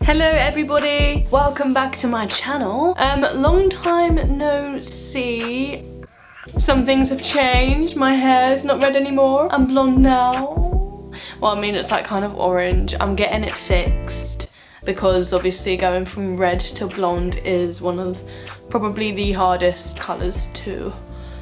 Hello everybody, welcome back to my channel. Long time no see. Some things have changed. My hair's not red anymore. I'm blonde now. Well, I mean, it's like kind of orange. I'm getting it fixed because obviously going from red to blonde is one of probably the hardest colours to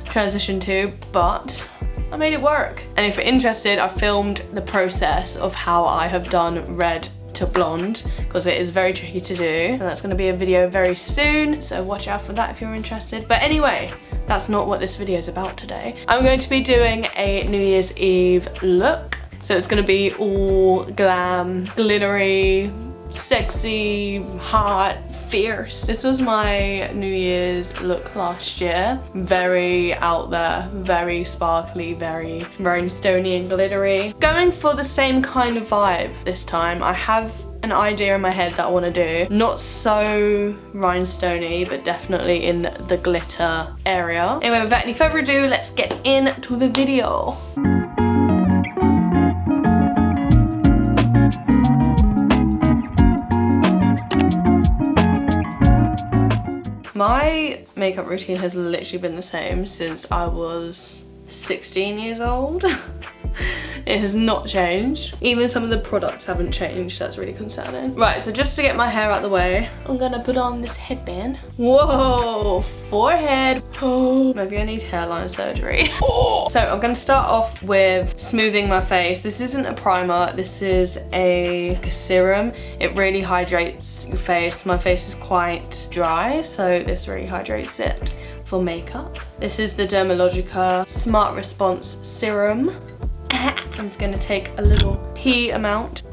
transition to, but I made it work. And if you're interested, I filmed the process of how I have done red to blonde because it is very tricky to do, and that's going to be a video very soon, so watch out for that if you're interested. But anyway, that's not what this video is about today. I'm going to be doing a New Year's Eve look, so it's going to be all glam, glittery, sexy, hot, fierce. This was my New Year's look last year. Very out there, very sparkly, very rhinestone-y and glittery. Going for the same kind of vibe this time. I have an idea in my head that I want to do. Not so rhinestone-y, but definitely in the glitter area. Anyway, without any further ado, let's get into the video. My makeup routine has literally been the same since I was 16 years old. It has not changed. Even some of the products haven't changed. That's really concerning. Right, so just to get my hair out the way, I'm gonna put on this headband. Whoa, forehead. Oh, maybe I need hairline surgery. Oh. So I'm gonna start off with smoothing my face. This isn't a primer, this is a serum. It really hydrates your face. My face is quite dry, so this really hydrates it for makeup. This is the Dermalogica Smart Response Serum. I'm just gonna take a little pea amount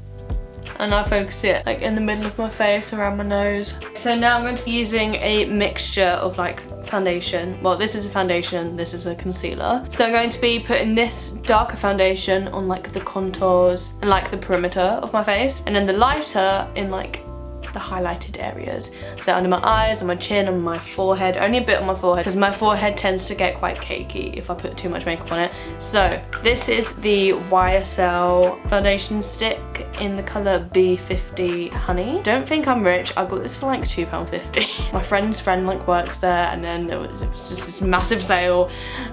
and I focus it like in the middle of my face, around my nose. So now I'm going to be using a mixture of like foundation. Well, this is a foundation, this is a concealer. So I'm going to be putting this darker foundation on like the contours and like the perimeter of my face, and then the lighter in like the highlighted areas. So under my eyes, on my chin, on my forehead, only a bit on my forehead because my forehead tends to get quite cakey if I put too much makeup on it. So this is the YSL foundation stick in the colour B50 Honey. Don't think I'm rich, I got this for like £2.50. My friend's friend like works there, and then it was just this massive sale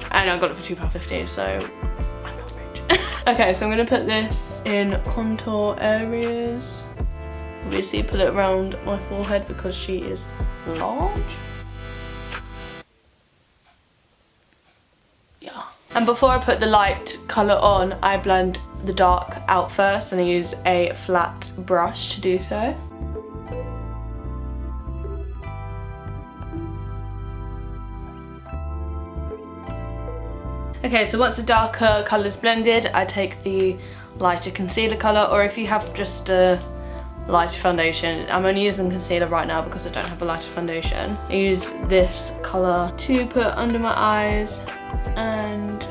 and I got it for £2.50, so I'm not rich. Okay, so I'm gonna put this in contour areas. Obviously put it around my forehead because she is large. Yeah. And before I put the light colour on, I blend the dark out first, and I use a flat brush to do so. Okay, so once the darker colour is blended, I take the lighter concealer colour, or if you have just a lighter foundation. I'm only using concealer right now because I don't have a lighter foundation. I use this colour to put under my eyes and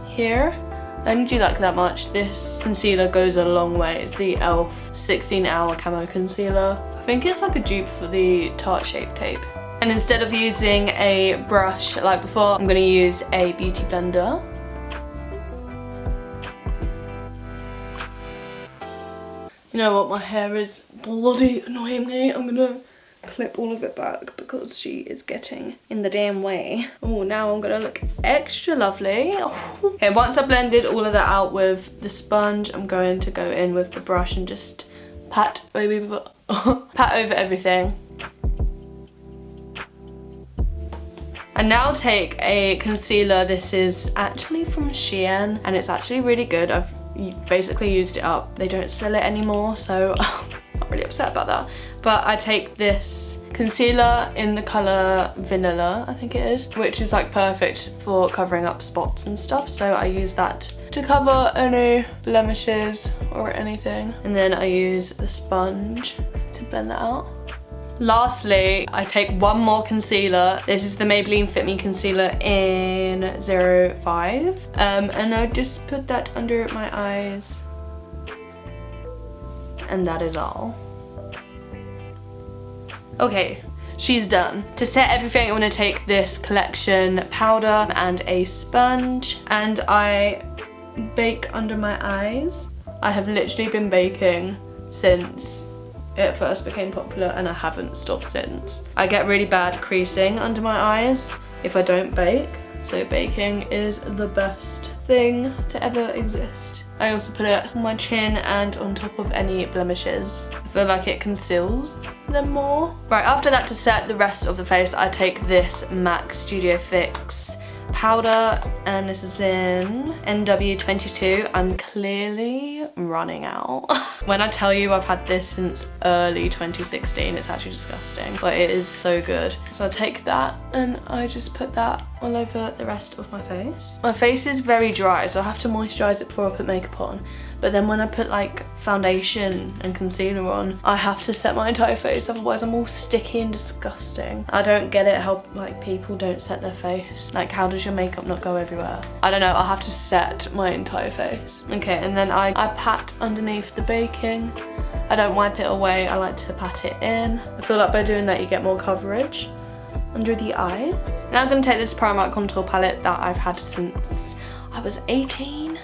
here. I don't do like that much. This concealer goes a long way. It's the e.l.f. 16-hour camo concealer. I think it's like a dupe for the Tarte Shape Tape. And instead of using a brush like before, I'm going to use a beauty blender. You know what, my hair is bloody annoying me. I'm gonna clip all of it back because she is getting in the damn way. Oh, now I'm gonna look extra lovely. Oh. Okay, once I've blended all of that out with the sponge, I'm going to go in with the brush and just pat over everything. And now take a concealer. This is actually from Shein and it's actually really good. I've basically used it up. They don't sell it anymore, so I'm not really upset about that. But I take this concealer in the colour Vanilla, I think it is, which is like perfect for covering up spots and stuff. So I use that to cover any blemishes or anything. And then I use the sponge to blend that out. Lastly, I take one more concealer. This is the Maybelline Fit Me Concealer in 05. And I just put that under my eyes. And that is all. Okay, she's done. To set everything, I'm gonna take this collection powder and a sponge. And I bake under my eyes. I have literally been baking since it first became popular and I haven't stopped since. I get really bad creasing under my eyes if I don't bake, so baking is the best thing to ever exist. I also put it on my chin and on top of any blemishes. I feel like it conceals them more. Right, after that, to set the rest of the face, I take this MAC Studio Fix powder, and this is in NW22. I'm clearly running out. When I tell you I've had this since early 2016, it's actually disgusting, but it is so good. So I take that and I just put that all over the rest of my face. My face is very dry, so I have to moisturize it before I put makeup on. But then when I put like foundation and concealer on, I have to set my entire face, otherwise I'm all sticky and disgusting. I don't get it how like people don't set their face. Like, how does your makeup not go everywhere? I don't know, I have to set my entire face. Okay, and then I pat underneath the baking. I don't wipe it away, I like to pat it in. I feel like by doing that you get more coverage under the eyes. Now I'm gonna take this Primark contour palette that I've had since I was 18.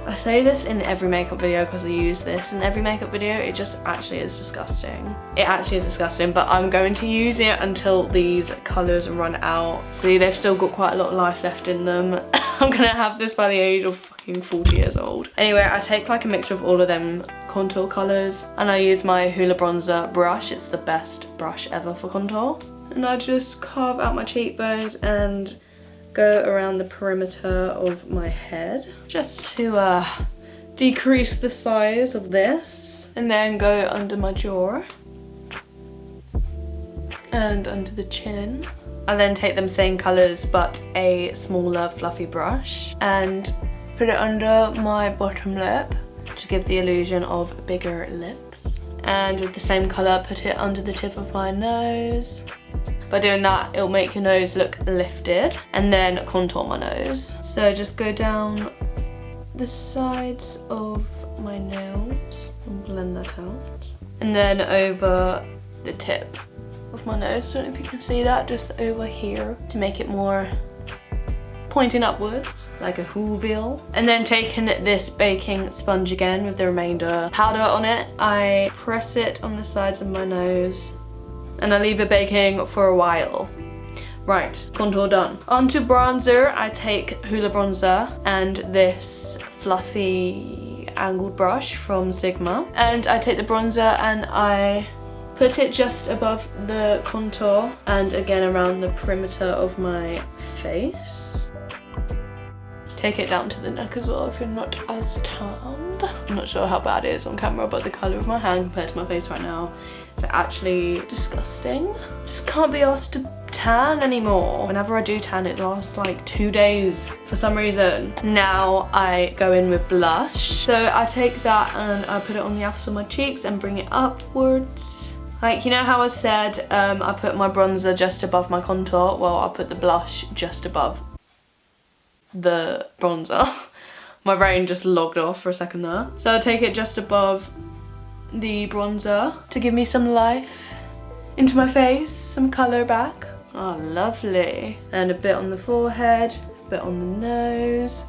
I say this in every makeup video because I use this in every makeup video. It just actually is disgusting. It actually is disgusting, but I'm going to use it until these colours run out. See, they've still got quite a lot of life left in them. I'm gonna have this by the age of fucking 40 years old. Anyway, I take like a mixture of all of them contour colours and I use my Hoola bronzer brush. It's the best brush ever for contour. And I just carve out my cheekbones and go around the perimeter of my head just to decrease the size of this, and then go under my jaw and under the chin. I then take them same colours but a smaller fluffy brush and put it under my bottom lip to give the illusion of bigger lips, and with the same colour put it under the tip of my nose. By doing that, it'll make your nose look lifted, and then contour my nose. So just go down the sides of my nose and blend that out. And then over the tip of my nose. Don't know if you can see that, just over here to make it more pointing upwards, like a Whoville. And then taking this baking sponge again with the remainder powder on it, I press it on the sides of my nose and I leave it baking for a while. Right, contour done. Onto bronzer, I take Hoola bronzer and this fluffy angled brush from Sigma. And I take the bronzer and I put it just above the contour and again around the perimeter of my face. Take it down to the neck as well if you're not as tanned. I'm not sure how bad it is on camera, but the colour of my hand compared to my face right now is actually disgusting. Just can't be asked to tan anymore. Whenever I do tan, it lasts like 2 days for some reason. Now I go in with blush. So I take that and I put it on the apples of my cheeks and bring it upwards. Like, you know how I said I put my bronzer just above my contour? Well, I put the blush just above the bronzer. My brain just logged off for a second there. So I take it just above the bronzer to give me some life into my face, some colour back. Oh, lovely. And a bit on the forehead, a bit on the nose,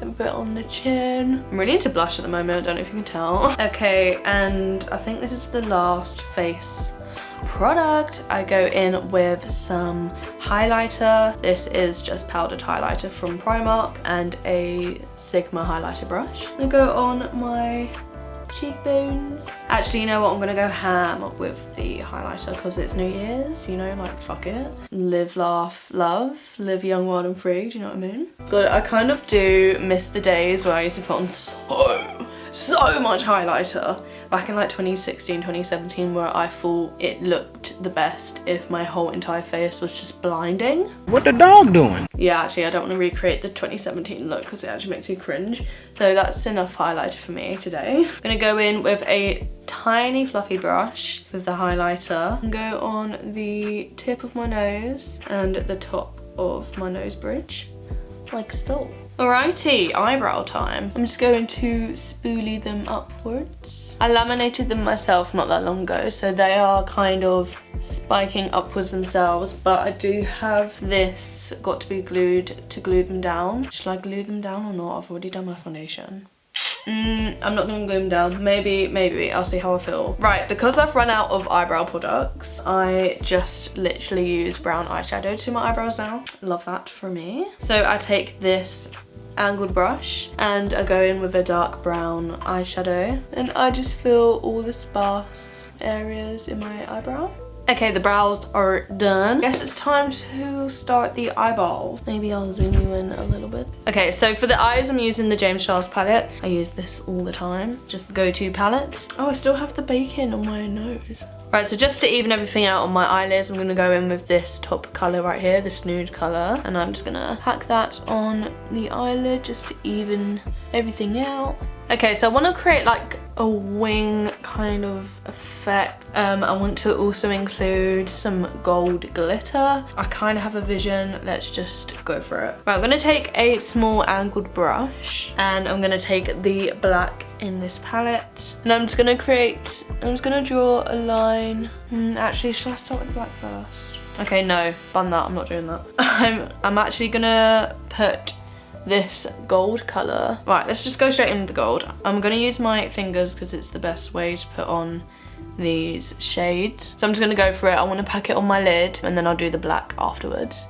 a bit on the chin. I'm really into blush at the moment, I don't know if you can tell. Okay, and I think this is the last face product. I go in with some highlighter. This is just powdered highlighter from Primark and a Sigma highlighter brush. I'm gonna go on my cheekbones. Actually, you know what? I'm gonna go ham with the highlighter because it's New Year's, you know, like fuck it. Live, laugh, love. Live young, wild and free, do you know what I mean? God, I kind of do miss the days where I used to put on so much highlighter back in like 2016, 2017, where I thought it looked the best if my whole entire face was just blinding. What the dog doing? Yeah, actually I don't want to recreate the 2017 look because it actually makes me cringe. So that's enough highlighter for me today. I'm gonna go in with a tiny fluffy brush with the highlighter and go on the tip of my nose and the top of my nose bridge, like so. Alrighty, eyebrow time. I'm just going to spoolie them upwards. I laminated them myself not that long ago, so they are kind of spiking upwards themselves, but I do have this got to be glued to glue them down. Should I glue them down or not? I've already done my foundation. I'm not gonna glue them down. Maybe, I'll see how I feel. Right, because I've run out of eyebrow products, I just literally use brown eyeshadow to my eyebrows now. Love that for me. So I take this angled brush and I go in with a dark brown eyeshadow and I just fill all the sparse areas in my eyebrow. Okay, the brows are done. Guess it's time to start the eyeballs. Maybe I'll zoom you in a little bit. Okay, so for the eyes, I'm using the James Charles palette. I use this all the time. Just the go-to palette. Oh, I still have the bacon on my nose. Right, so just to even everything out on my eyelids, I'm gonna go in with this top color right here, this nude color. And I'm just gonna pack that on the eyelid just to even everything out. Okay, so I want to create like a wing kind of effect. I want to also include some gold glitter. I kind of have a vision. Let's just go for it. Right, I'm going to take a small angled brush and I'm going to take the black in this palette. And I'm just going to draw a line. Actually, should I start with black first? Okay, no, bun that. I'm not doing that. I'm actually going to put this gold color. Right, let's just go straight in with the gold. I'm gonna use my fingers because it's the best way to put on these shades. So I'm just gonna go for it. I want to pack it on my lid and then I'll do the black afterwards.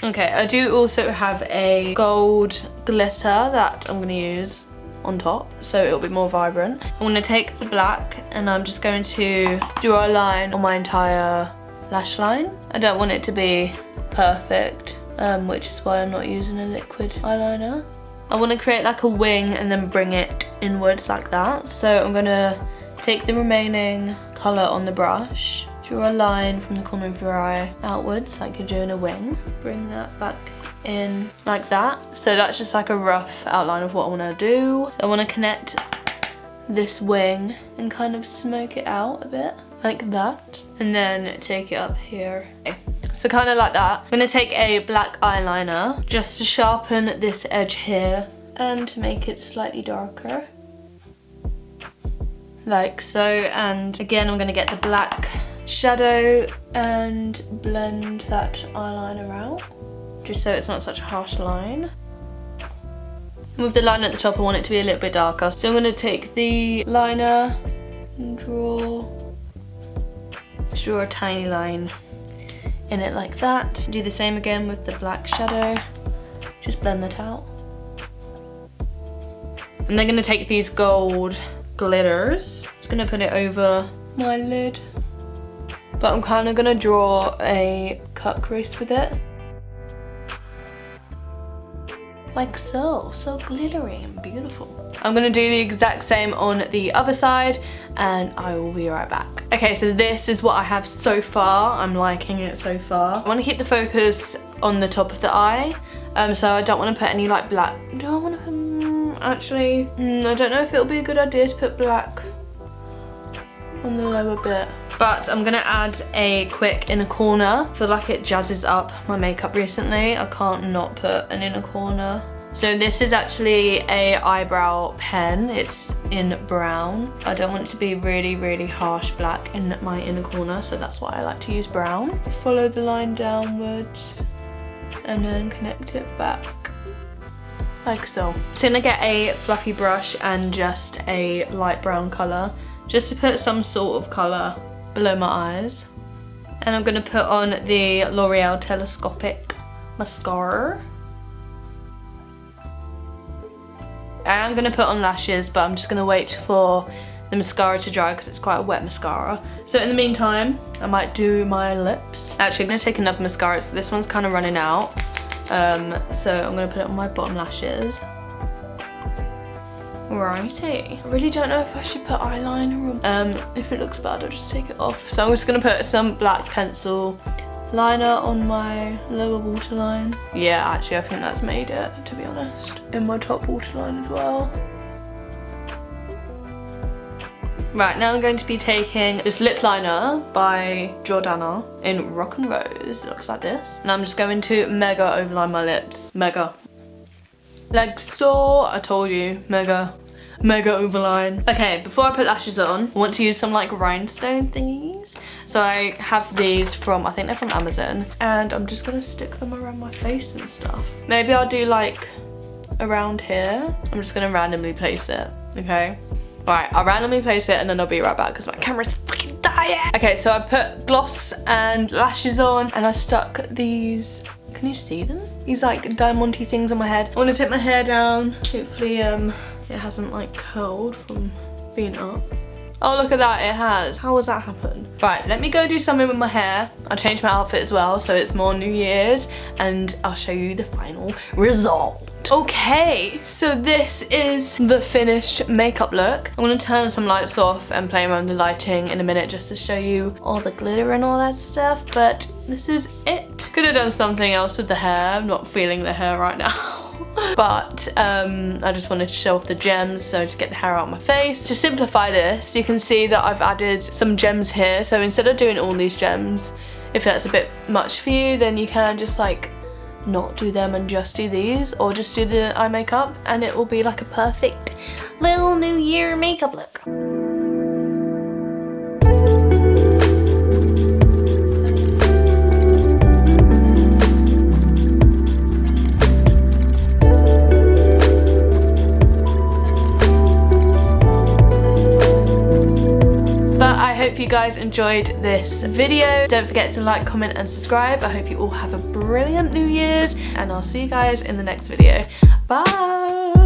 Okay, I do also have a gold glitter that I'm gonna use on top so it'll be more vibrant. I'm gonna take the black and I'm just going to draw a line on my entire lash line. I don't want it to be perfect. Which is why I'm not using a liquid eyeliner. I want to create like a wing and then bring it inwards like that. So I'm going to take the remaining colour on the brush, draw a line from the corner of your eye outwards like you're doing a wing. Bring that back in like that. So that's just like a rough outline of what I want to do. So I want to connect this wing and kind of smoke it out a bit like that. And then take it up here. Okay. So kind of like that. I'm going to take a black eyeliner just to sharpen this edge here and make it slightly darker. Like so. And again, I'm going to get the black shadow and blend that eyeliner out just so it's not such a harsh line. With the line at the top, I want it to be a little bit darker. So I'm going to take the liner and draw a tiny line in it like that. Do the same again with the black shadow. Just blend that out. And then gonna take these gold glitters. Just gonna put it over my lid. But I'm kind of gonna draw a cut crease with it. Like so glittery and beautiful. I'm gonna do the exact same on the other side and I will be right back. Okay, so this is what I have so far. I'm liking it so far. I wanna keep the focus on the top of the eye. So I don't wanna put any like black. Do I wanna put, actually, I don't know if it'll be a good idea to put black on the lower bit. But I'm gonna add a quick inner corner. I feel like it jazzes up my makeup recently. I can't not put an inner corner. So this is actually a eyebrow pen. It's in brown. I don't want it to be really harsh black in my inner corner, so that's why I like to use brown. Follow the line downwards and then connect it back. Like so. So I'm gonna get a fluffy brush and just a light brown colour just to put some sort of colour below my eyes. And I'm gonna put on the L'Oreal Telescopic mascara. I am gonna put on lashes, but I'm just gonna wait for the mascara to dry because it's quite a wet mascara. So in the meantime, I might do my lips. Actually, I'm gonna take another mascara, so this one's kind of running out. So I'm gonna put it on my bottom lashes. Righty. I really don't know if I should put eyeliner on. If it looks bad, I'll just take it off. So I'm just gonna put some black pencil liner on my lower waterline. Yeah, actually I think that's made it, to be honest. In my top waterline as well. Right, now I'm going to be taking this lip liner by Jordana in Rock and Rose. It looks like this. And I'm just going to mega overline my lips. Mega. Like so, I told you, mega overline. Okay, before I put lashes on, I want to use some like rhinestone thingies. So I have these from, I think they're from Amazon, and I'm just gonna stick them around my face and stuff. Maybe I'll do like around here. I'm just gonna randomly place it, okay? Right, I'll randomly place it and then I'll be right back because my camera's fucking dying. Okay, so I put gloss and lashes on and I stuck these, can you see them? These like diamond-y things on my head. I want to take my hair down. Hopefully it hasn't like curled from being up. Oh, look at that, it has. How has that happened? Right, let me go do something with my hair. I'll change my outfit as well, so it's more New Year's, and I'll show you the final result. Okay, so this is the finished makeup look. I'm gonna turn some lights off and play around the lighting in a minute just to show you all the glitter and all that stuff, but this is it. Could have done something else with the hair. I'm not feeling the hair right now. But I just wanted to show off the gems, so to get the hair out of my face. To simplify this, you can see that I've added some gems here, so instead of doing all these gems, if that's a bit much for you, then you can just like not do them and just do these, or just do the eye makeup and it will be like a perfect little New Year makeup look. I hope you guys enjoyed this video. Don't forget to like, comment and subscribe. I hope you all have a brilliant New Year's and I'll see you guys in the next video. Bye!